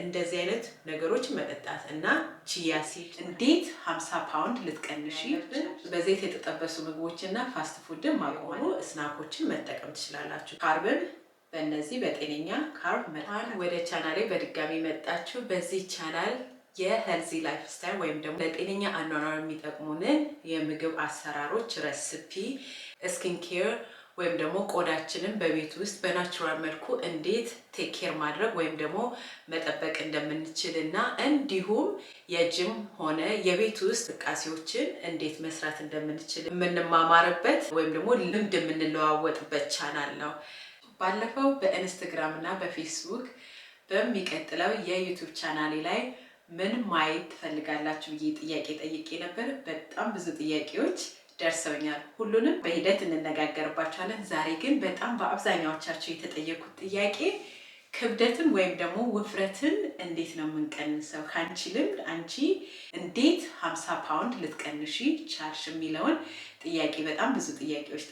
እንደዚህ አይነት ነገሮች መጠጣት እና ቺያ ሲድ እንዴት 50 ፓውንድ ልትቀንሺ በዘይት የተጠበሱ ምግቦችና ፋስት ፉድን ማቆሙ ስናኮችን መጠቀም ትችላላችሁ። ካርብን በእነዚህ በጤነኛ ካርብ መጣን። ወደ ቻናሌ በድጋሚ መጣችሁ። በዚህ ቻናል የሄልዚ ላይፍ ስታይል ወይም ደግሞ ለጤነኛ አኗኗር የሚጠቅሙንን የምግብ አሰራሮች፣ ሬሲፒ፣ ስኪን ኬር ወይም ደግሞ ቆዳችንን በቤት ውስጥ በናቹራል መልኩ እንዴት ቴክ ኬር ማድረግ ወይም ደግሞ መጠበቅ እንደምንችል እና እንዲሁም የጅም ሆነ የቤት ውስጥ እንቅስቃሴዎችን እንዴት መስራት እንደምንችል የምንማማርበት ወይም ደግሞ ልምድ የምንለዋወጥበት ቻናል ነው። ባለፈው በኢንስታግራም እና በፌስቡክ በሚቀጥለው የዩቲዩብ ቻናሌ ላይ ምን ማየት ትፈልጋላችሁ ብዬ ጥያቄ ጠይቄ ነበር። በጣም ብዙ ጥያቄዎች ደርሰውኛል። ሁሉንም በሂደት እንነጋገርባቸዋለን። ዛሬ ግን በጣም በአብዛኛዎቻችሁ የተጠየቁት ጥያቄ ክብደትን ወይም ደግሞ ውፍረትን እንዴት ነው የምንቀንሰው? ከአንቺ ልምድ አንቺ እንዴት 50 ፓውንድ ልትቀንሺ ቻልሽ የሚለውን ጥያቄ በጣም ብዙ ጥያቄዎች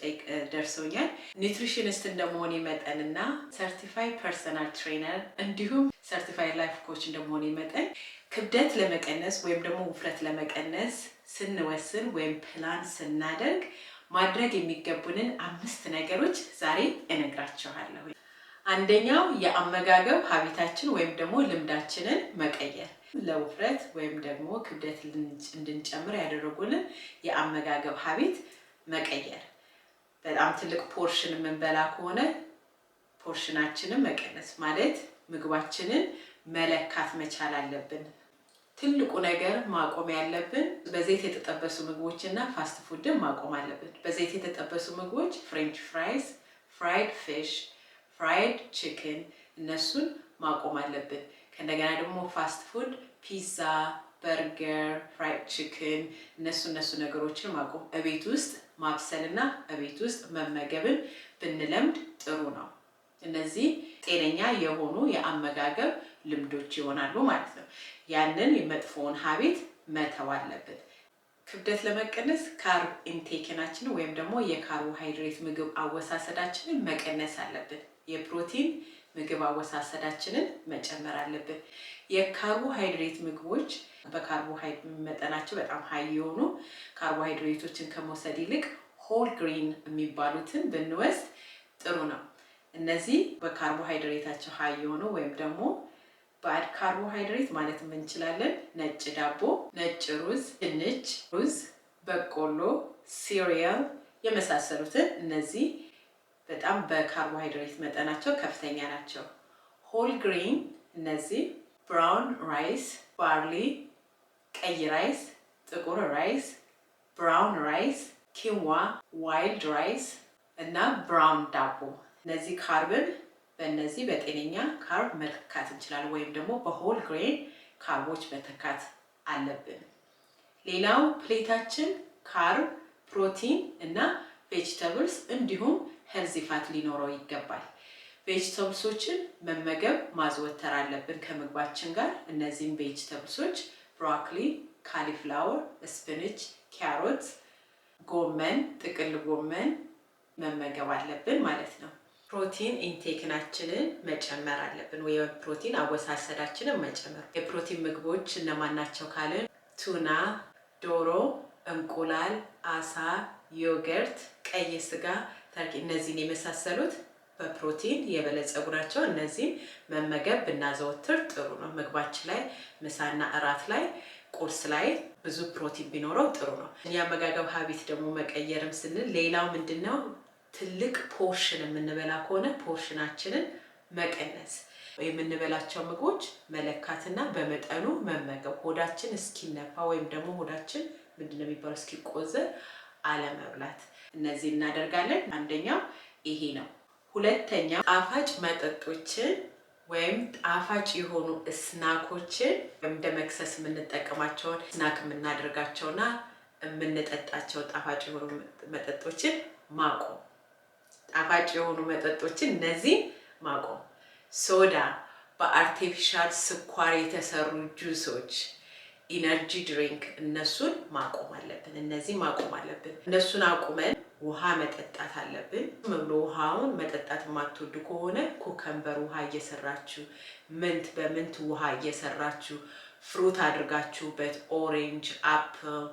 ደርሰውኛል። ኒውትሪሽኒስት እንደመሆኔ መጠንና ሰርቲፋይድ ፐርሰናል ትሬነር እንዲሁም ሰርቲፋይድ ላይፍ ኮች እንደመሆኔ መጠን ክብደት ለመቀነስ ወይም ደግሞ ውፍረት ለመቀነስ ስንወስን ወይም ፕላን ስናደርግ ማድረግ የሚገቡንን 5 ነገሮች ዛሬ እነግራችኋለሁ። አንደኛው የአመጋገብ ሀቢታችን ወይም ደግሞ ልምዳችንን መቀየር። ለውፍረት ወይም ደግሞ ክብደት እንድንጨምር ያደረጉልን የአመጋገብ ሀቢት መቀየር። በጣም ትልቅ ፖርሽን የምንበላ ከሆነ ፖርሽናችንን መቀነስ ማለት ምግባችንን መለካት መቻል አለብን። ትልቁ ነገር ማቆም ያለብን በዘይት የተጠበሱ ምግቦችና ፋስት ፉድን ማቆም አለብን። በዘይት የተጠበሱ ምግቦች ፍሬንች ፍራይስ፣ ፍራይድ ፊሽ፣ ፍራይድ ቺክን እነሱን ማቆም አለብን። ከእንደገና ደግሞ ፋስት ፉድ ፒዛ፣ በርገር፣ ፍራይድ ቺክን እነሱ ነገሮችን ማቆም፣ እቤት ውስጥ ማብሰልና እቤት ውስጥ መመገብን ብንለምድ ጥሩ ነው። እነዚህ ጤነኛ የሆኑ የአመጋገብ ልምዶች ይሆናሉ ማለት ነው። ያንን የመጥፎውን ሀቢት መተው አለብን። ክብደት ለመቀነስ ካርብ ኢንቴክናችንን ወይም ደግሞ የካርቦሃይድሬት ምግብ አወሳሰዳችንን መቀነስ አለብን። የፕሮቲን ምግብ አወሳሰዳችንን መጨመር አለብን። የካርቦሃይድሬት ምግቦች በካርቦሃይድሬት መጠናቸው በጣም ሀይ የሆኑ ካርቦሃይድሬቶችን ከመውሰድ ይልቅ ሆል ግሪን የሚባሉትን ብንወስድ ጥሩ ነው። እነዚህ በካርቦሃይድሬታቸው ሀይ የሆኑ ወይም ደግሞ ባድ ካርቦሃይድሬት ማለት እንችላለን ነጭ ዳቦ፣ ነጭ ሩዝ፣ ድንች፣ ሩዝ፣ በቆሎ፣ ሲሪያል የመሳሰሉትን እነዚህ በጣም በካርቦሃይድሬት መጠናቸው ከፍተኛ ናቸው። ሆል ግሪን እነዚህ ብራውን ራይስ፣ ባርሊ፣ ቀይ ራይስ፣ ጥቁር ራይስ፣ ብራውን ራይስ፣ ኪንዋ፣ ዋይልድ ራይስ እና ብራውን ዳቦ እነዚህ ካርብን በእነዚህ በጤነኛ ካርብ መተካት እንችላለን ወይም ደግሞ በሆል ግሬን ካርቦች መተካት አለብን። ሌላው ፕሌታችን ካርብ፣ ፕሮቲን እና ቬጅተብልስ እንዲሁም ሄልዚ ፋት ሊኖረው ይገባል። ቬጅተብልሶችን መመገብ ማዘወተር አለብን ከምግባችን ጋር። እነዚህም ቬጅተብልሶች ብሮኮሊ፣ ካሊፍላወር፣ ስፒንች፣ ካሮት፣ ጎመን፣ ጥቅል ጎመን መመገብ አለብን ማለት ነው። ፕሮቲን ኢንቴክናችንን መጨመር አለብን ወይ ፕሮቲን አወሳሰዳችንን መጨመር። የፕሮቲን ምግቦች እነማን ናቸው ካልን ቱና፣ ዶሮ፣ እንቁላል፣ አሳ፣ ዮገርት፣ ቀይ ስጋ፣ ተርኪ እነዚህን የመሳሰሉት በፕሮቲን የበለጸጉ ናቸው። እነዚህን መመገብ ብናዘወትር ጥሩ ነው። ምግባችን ላይ ምሳና እራት ላይ ቁርስ ላይ ብዙ ፕሮቲን ቢኖረው ጥሩ ነው። የአመጋገብ ሀቢት ደግሞ መቀየርም ስንል ሌላው ምንድነው? ትልቅ ፖርሽን የምንበላ ከሆነ ፖርሽናችንን መቀነስ፣ የምንበላቸው ምግቦች መለካትና በመጠኑ መመገብ፣ ሆዳችን እስኪነፋ ወይም ደግሞ ሆዳችን ምንድነው የሚባለው እስኪቆዘር አለመብላት። እነዚህ እናደርጋለን። አንደኛው ይሄ ነው። ሁለተኛው ጣፋጭ መጠጦችን ወይም ጣፋጭ የሆኑ ስናኮችን እንደ መክሰስ የምንጠቀማቸውን ስናክ የምናደርጋቸውና የምንጠጣቸው ጣፋጭ የሆኑ መጠጦችን ማቆም። ጣፋጭ የሆኑ መጠጦችን እነዚህ ማቆም። ሶዳ፣ በአርቲፊሻል ስኳር የተሰሩ ጁሶች፣ ኢነርጂ ድሪንክ እነሱን ማቆም አለብን። እነዚህ ማቆም አለብን። እነሱን አቁመን ውሃ መጠጣት አለብን። ብሎ ውሃውን መጠጣት የማትወዱ ከሆነ ኩከምበር ውሃ እየሰራችሁ ምንት በምንት ውሃ እየሰራችሁ ፍሩት አድርጋችሁበት ኦሬንጅ፣ አፕል፣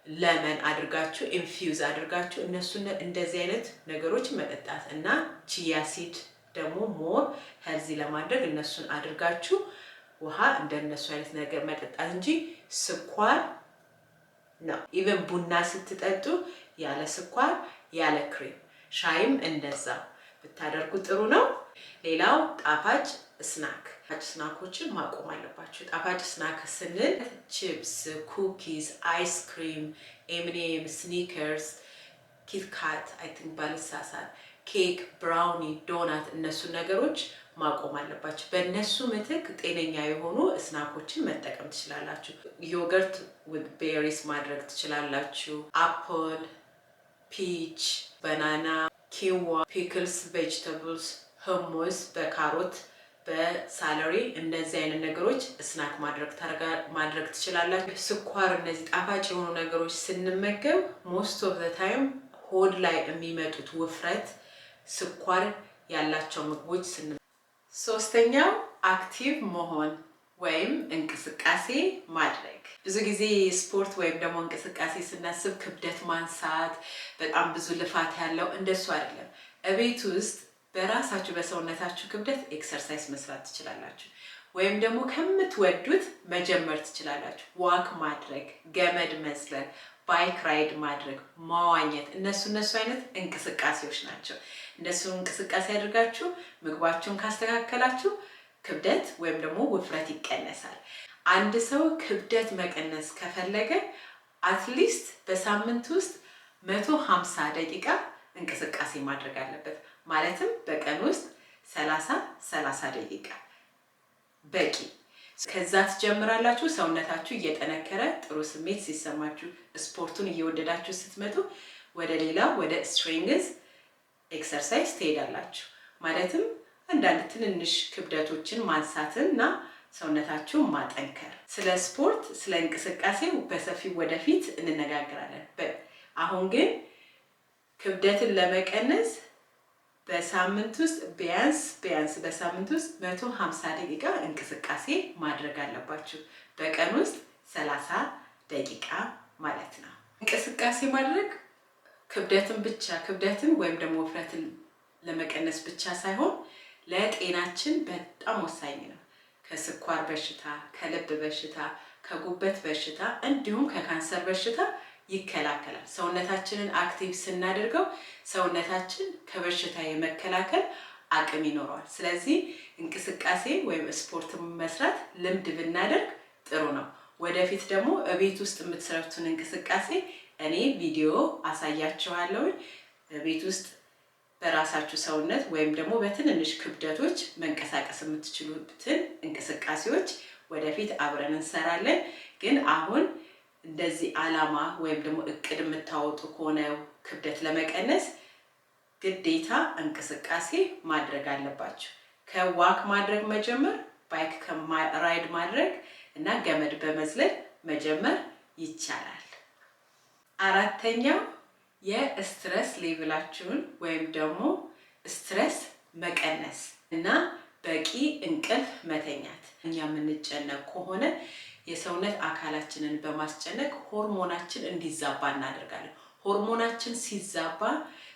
ለመን አድርጋችሁ ኢንፊውዝ አድርጋችሁ እነሱን እንደዚህ አይነት ነገሮች መጠጣት እና ቺያ ሲድ ደግሞ ሞር ሄልዚ ለማድረግ እነሱን አድርጋችሁ ውሃ እንደነሱ አይነት ነገር መጠጣት እንጂ ስኳር ነው። ኢቨን ቡና ስትጠጡ ያለ ስኳር ያለ ክሬም፣ ሻይም እንደዛ ብታደርጉ ጥሩ ነው። ሌላው ጣፋጭ ስናኮችን ማቆም አለባችሁ። ጣፋጭ ስናክ ስንል ቺፕስ፣ ኩኪዝ፣ አይስክሪም፣ ኤምኔም፣ ስኒከርስ፣ ኪትካት አይ ቲንክ ባልሳሳት፣ ኬክ፣ ብራውኒ፣ ዶናት እነሱን ነገሮች ማቆም አለባችሁ። በእነሱ ምትክ ጤነኛ የሆኑ ስናኮችን መጠቀም ትችላላችሁ። ዮገርት ዊዝ ቤሪስ ማድረግ ትችላላችሁ። አፕል፣ ፒች፣ ባናና፣ ኪዋ፣ ፒክልስ፣ ቬጅተብልስ፣ hummus በካሮት በሳለሪ እነዚህ አይነት ነገሮች ስናክ ማድረግ ትችላላችሁ። ስኳር እነዚህ ጣፋጭ የሆኑ ነገሮች ስንመገብ ሞስት ኦፍ ዘ ታይም ሆድ ላይ የሚመጡት ውፍረት ስኳር ያላቸው ምግቦች ሶስተኛው አክቲቭ መሆን ወይም እንቅስቃሴ ማድረግ። ብዙ ጊዜ ስፖርት ወይም ደግሞ እንቅስቃሴ ስናስብ ክብደት ማንሳት በጣም ብዙ ልፋት ያለው እንደሱ አይደለም። እቤት ውስጥ በራሳችሁ በሰውነታችሁ ክብደት ኤክሰርሳይዝ መስራት ትችላላችሁ። ወይም ደግሞ ከምትወዱት መጀመር ትችላላችሁ። ዋክ ማድረግ፣ ገመድ መዝለል፣ ባይክ ራይድ ማድረግ፣ መዋኘት እነሱ አይነት እንቅስቃሴዎች ናቸው። እነሱ እንቅስቃሴ አድርጋችሁ ምግባችሁን ካስተካከላችሁ ክብደት ወይም ደግሞ ውፍረት ይቀነሳል። አንድ ሰው ክብደት መቀነስ ከፈለገ አትሊስት በሳምንት ውስጥ 150 ደቂቃ እንቅስቃሴ ማድረግ አለበት። ማለትም በቀን ውስጥ 30 ደቂቃ በቂ። ከዛ ትጀምራላችሁ። ሰውነታችሁ እየጠነከረ ጥሩ ስሜት ሲሰማችሁ ስፖርቱን እየወደዳችሁ ስትመጡ ወደ ሌላው ወደ ስትሬንግዝ ኤክሰርሳይዝ ትሄዳላችሁ። ማለትም አንዳንድ ትንንሽ ክብደቶችን ማንሳትን እና ሰውነታችሁን ማጠንከር። ስለ ስፖርት ስለ እንቅስቃሴው በሰፊው ወደፊት እንነጋገራለን። አሁን ግን ክብደትን ለመቀነስ በሳምንት ውስጥ ቢያንስ በሳምንት ውስጥ 150 ደቂቃ እንቅስቃሴ ማድረግ አለባችሁ። በቀን ውስጥ 30 ደቂቃ ማለት ነው። እንቅስቃሴ ማድረግ ክብደትን ወይም ደግሞ ውፍረትን ለመቀነስ ብቻ ሳይሆን ለጤናችን በጣም ወሳኝ ነው። ከስኳር በሽታ፣ ከልብ በሽታ፣ ከጉበት በሽታ እንዲሁም ከካንሰር በሽታ ይከላከላል። ሰውነታችንን አክቲቭ ስናደርገው ሰውነታችን ከበሽታ የመከላከል አቅም ይኖረዋል። ስለዚህ እንቅስቃሴ ወይም ስፖርት መስራት ልምድ ብናደርግ ጥሩ ነው። ወደፊት ደግሞ ቤት ውስጥ የምትሰሩትን እንቅስቃሴ እኔ ቪዲዮ አሳያችኋለሁ። ቤት ውስጥ በራሳችሁ ሰውነት ወይም ደግሞ በትንንሽ ክብደቶች መንቀሳቀስ የምትችሉትን እንቅስቃሴዎች ወደፊት አብረን እንሰራለን። ግን አሁን እንደዚህ ዓላማ ወይም ደግሞ እቅድ የምታወጡ ከሆነ ክብደት ለመቀነስ ግዴታ እንቅስቃሴ ማድረግ አለባችሁ። ከዋክ ማድረግ መጀመር፣ ባይክ ራይድ ማድረግ እና ገመድ በመዝለል መጀመር ይቻላል። አራተኛው የስትረስ ሌቭላችሁን ወይም ደግሞ ስትረስ መቀነስ እና በቂ እንቅልፍ መተኛት። እኛ የምንጨነቅ ከሆነ የሰውነት አካላችንን በማስጨነቅ ሆርሞናችን እንዲዛባ እናደርጋለን። ሆርሞናችን ሲዛባ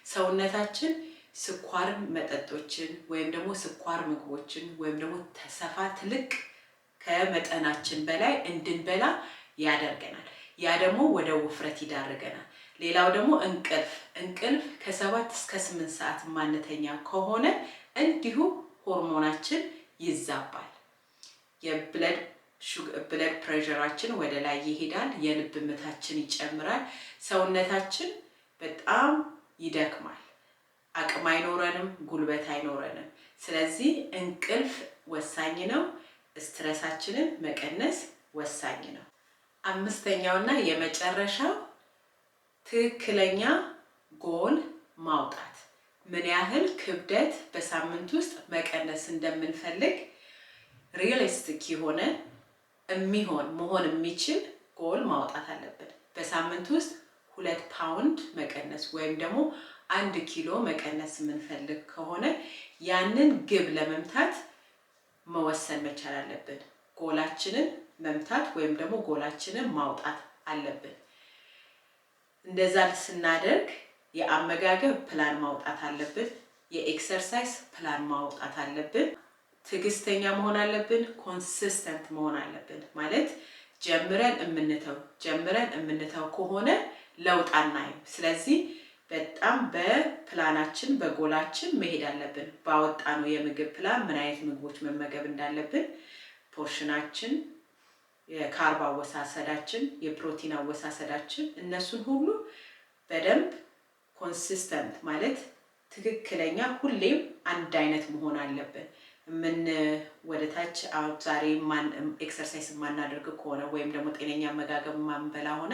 ሰውነታችን ስኳር መጠጦችን ወይም ደግሞ ስኳር ምግቦችን ወይም ደግሞ ትልቅ ከመጠናችን በላይ እንድንበላ ያደርገናል። ያ ደግሞ ወደ ውፍረት ይዳርገናል። ሌላው ደግሞ እንቅልፍ ከ7 እስከ 8 ሰዓት ማንተኛ ከሆነ እንዲሁ ሆርሞናችን ይዛባል። የብለድ ፕሬሸራችን ወደ ላይ ይሄዳል። የልብ ምታችን ይጨምራል። ሰውነታችን በጣም ይደክማል። አቅም አይኖረንም፣ ጉልበት አይኖረንም። ስለዚህ እንቅልፍ ወሳኝ ነው። ስትረሳችንን መቀነስ ወሳኝ ነው። አምስተኛውና የመጨረሻው ትክክለኛ ጎል ማውጣት። ምን ያህል ክብደት በሳምንት ውስጥ መቀነስ እንደምንፈልግ ሪalistic የሆነ መሆን የሚችል ጎል ማውጣት አለብን። በሳምንት ውስጥ 2 ፓውንድ መቀነስ ወይም ደግሞ 1 ኪሎ መቀነስ የምንፈልግ ከሆነ ያንን ግብ ለመምታት መወሰን መቻል አለብን። ጎላችንን መምታት ወይም ደግሞ ጎላችንን ማውጣት አለብን። እንደዛ ስናደርግ የአመጋገብ ፕላን ማውጣት አለብን። የኤክሰርሳይዝ ፕላን ማውጣት አለብን። ትዕግስተኛ መሆን አለብን። ኮንሲስተንት መሆን አለብን። ማለት ጀምረን የምንተው ከሆነ ለውጥ አናይም። ስለዚህ በጣም በፕላናችን በጎላችን መሄድ አለብን። ባወጣነው የምግብ ፕላን ምን አይነት ምግቦች መመገብ እንዳለብን፣ ፖርሽናችን፣ የካርብ አወሳሰዳችን፣ የፕሮቲን አወሳሰዳችን እነሱን ሁሉ በደንብ ኮንሲስተንት ማለት ትክክለኛ ሁሌም አንድ አይነት መሆን አለብን። ምን ወደታች ዛሬ ኤክሰርሳይዝ ማናደርግ ከሆነ ወይም ደግሞ ጤነኛ አመጋገብ ማንበላ ሆነ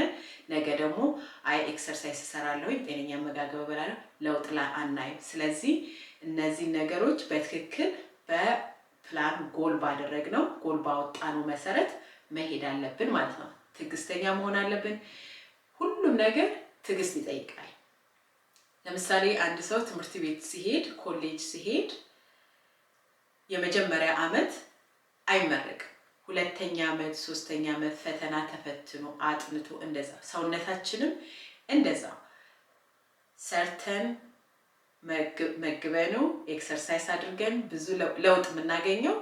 ነገ ደግሞ አይ ኤክሰርሳይዝ እሰራለሁ ጤነኛ አመጋገብ እበላለሁ ለውጥ አናይም። ስለዚህ እነዚህ ነገሮች በትክክል በፕላን ጎል ባደረግነው ጎል ባወጣነው መሰረት መሄድ አለብን ማለት ነው። ትዕግስተኛ መሆን አለብን። ሁሉም ነገር ትዕግስት ይጠይቃል። ለምሳሌ አንድ ሰው ትምህርት ቤት ሲሄድ ኮሌጅ ሲሄድ የመጀመሪያ ዓመት አይመረቅም። ሁለተኛ ዓመት ሶስተኛ ዓመት ፈተና ተፈትኖ አጥንቶ እንደዛ ሰውነታችንም እንደዛ ሰርተን መግበኑ ኤክሰርሳይዝ አድርገን ብዙ ለውጥ የምናገኘው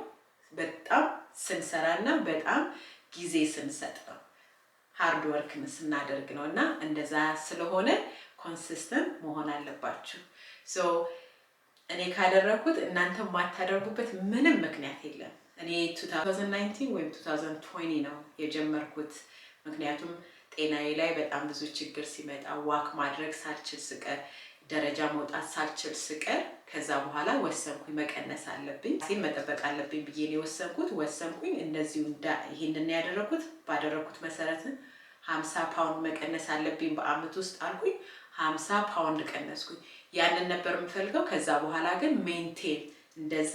በጣም ስንሰራና በጣም ጊዜ ስንሰጥ ነው። ሃርድ ወርክ ስናደርግ ነው እና እንደዛ ስለሆነ ኮንሲስተንት መሆን አለባችሁ። እኔ ካደረኩት እናንተ ማታደርጉበት ምንም ምክንያት የለም። እኔ 2019 ወይም 2020 ነው የጀመርኩት። ምክንያቱም ጤናዬ ላይ በጣም ብዙ ችግር ሲመጣ ዋክ ማድረግ ሳልችል ስቀር ደረጃ መውጣት ሳልችል ስቀር ከዛ በኋላ ወሰንኩኝ መቀነስ አለብኝ ሲል መጠበቅ አለብኝ ብዬ ነው ወሰንኩኝ። እንደዚሁ ይሄንን ያደረኩት ባደረኩት መሰረት 50 ፓውንድ መቀነስ አለብኝ በአመት ውስጥ አልኩኝ። 50 ፓውንድ ቀነስኩኝ። ያንን ነበር የምፈልገው። ከዛ በኋላ ግን ሜንቴን እንደዛ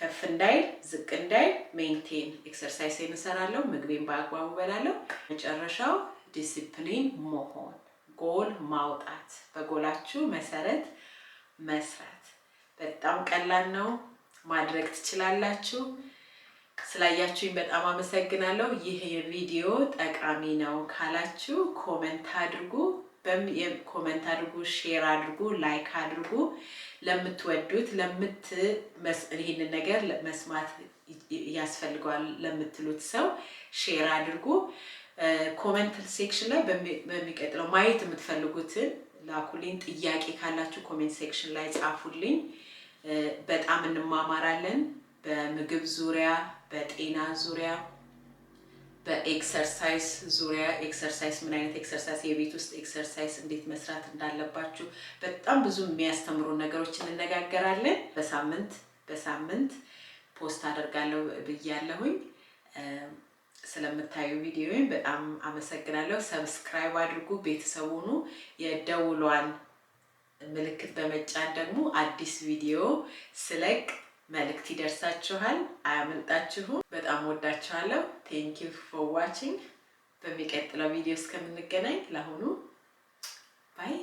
ከፍ እንዳይል ዝቅ እንዳይል ሜንቴን ኤክሰርሳይዝ እንሰራለሁ፣ ምግቤን በአግባቡ በላለሁ። መጨረሻው ዲሲፕሊን መሆን፣ ጎል ማውጣት፣ በጎላችሁ መሰረት መስራት። በጣም ቀላል ነው፣ ማድረግ ትችላላችሁ። ስላያችሁኝ በጣም አመሰግናለሁ። ይህ ቪዲዮ ጠቃሚ ነው ካላችሁ ኮሜንት አድርጉ፣ ኮሜንት አድርጉ፣ ሼር አድርጉ፣ ላይክ አድርጉ። ለምትወዱት ይህንን ነገር መስማት ያስፈልገዋል ለምትሉት ሰው ሼር አድርጉ። ኮሜንት ሴክሽን ላይ በሚቀጥለው ማየት የምትፈልጉትን ላኩልኝ። ጥያቄ ካላችሁ ኮሜንት ሴክሽን ላይ ጻፉልኝ። በጣም እንማማራለን በምግብ ዙሪያ፣ በጤና ዙሪያ፣ በኤክሰርሳይዝ ዙሪያ። ኤክሰርሳይዝ ምን አይነት ኤክሰርሳይዝ፣ የቤት ውስጥ ኤክሰርሳይዝ እንዴት መስራት እንዳለባችሁ በጣም ብዙ የሚያስተምሩ ነገሮችን እንነጋገራለን። በሳምንት ፖስት አደርጋለሁ ብያለሁኝ። ስለምታዩ ቪዲዮውን በጣም አመሰግናለሁ። ሰብስክራይብ አድርጉ፣ ቤተሰብ ሁኑ። የደውሏን ምልክት በመጫን ደግሞ አዲስ ቪዲዮ ስለቅ መልእክት ይደርሳችኋል። አያመልጣችሁም። በጣም ወዳችኋለሁ። ቴንክ ዩ ፎር ዋቺንግ። በሚቀጥለው ቪዲዮ እስከምንገናኝ ለአሁኑ ባይ።